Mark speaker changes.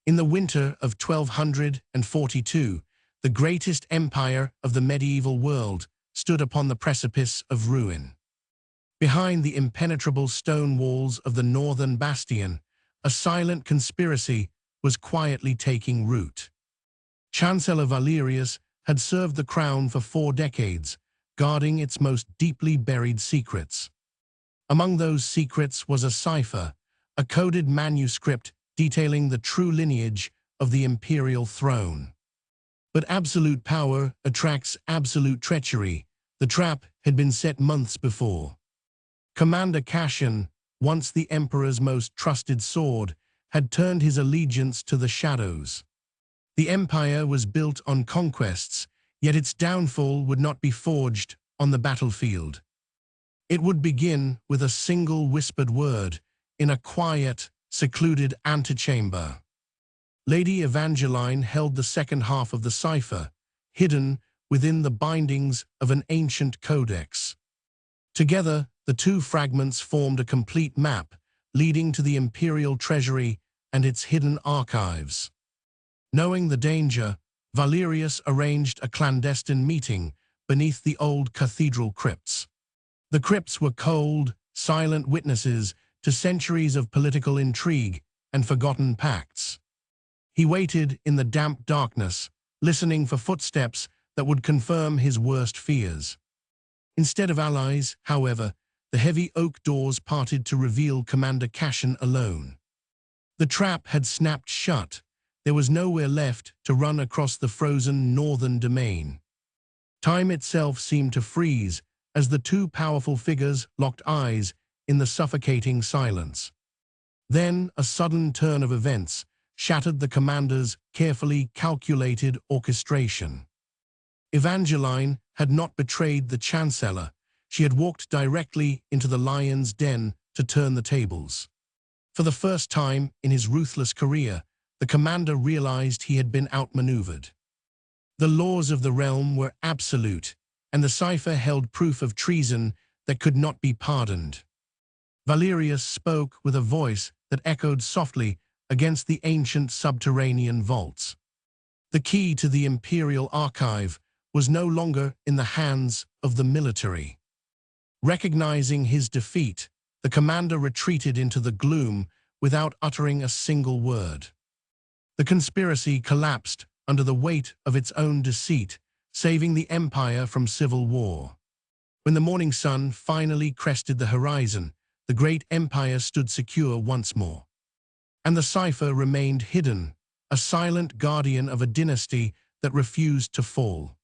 Speaker 1: In the winter of 1242, the greatest empire of the medieval world stood upon the precipice of ruin. Behind the impenetrable stone walls of the northern bastion, a silent conspiracy was quietly taking root. Chancellor Valerius had served the crown for 4 decades, guarding its most deeply buried secrets. Among those secrets was a cipher, a coded manuscript detailing the true lineage of the imperial throne. But absolute power attracts absolute treachery. The trap had been set months before. Commander Cassian, once the emperor's most trusted sword, had turned his allegiance to the shadows. The empire was built on conquests, yet its downfall would not be forged on the battlefield. It would begin with a single whispered word in a quiet, secluded antechamber. Lady Evangeline held the second half of the cipher, hidden within the bindings of an ancient codex. Together, the 2 fragments formed a complete map, leading to the imperial treasury and its hidden archives. Knowing the danger, Valerius arranged a clandestine meeting beneath the old cathedral crypts. The crypts were cold, silent witnesses to centuries of political intrigue and forgotten pacts. He waited in the damp darkness, listening for footsteps that would confirm his worst fears. Instead of allies, however, the heavy oak doors parted to reveal Commander Cassian alone. The trap had snapped shut. There was nowhere left to run across the frozen northern domain. Time itself seemed to freeze as the 2 powerful figures locked eyes in the suffocating silence. Then a sudden turn of events shattered the commander's carefully calculated orchestration. Evangeline had not betrayed the Chancellor. She had walked directly into the lion's den to turn the tables. For the first time in his ruthless career, the commander realized he had been outmaneuvered. The laws of the realm were absolute, and the cipher held proof of treason that could not be pardoned. Valerius spoke with a voice that echoed softly against the ancient subterranean vaults. The key to the imperial archive was no longer in the hands of the military. Recognizing his defeat, the commander retreated into the gloom without uttering a single word. The conspiracy collapsed under the weight of its own deceit, saving the empire from civil war. When the morning sun finally crested the horizon, the great empire stood secure once more. And the cipher remained hidden, a silent guardian of a dynasty that refused to fall.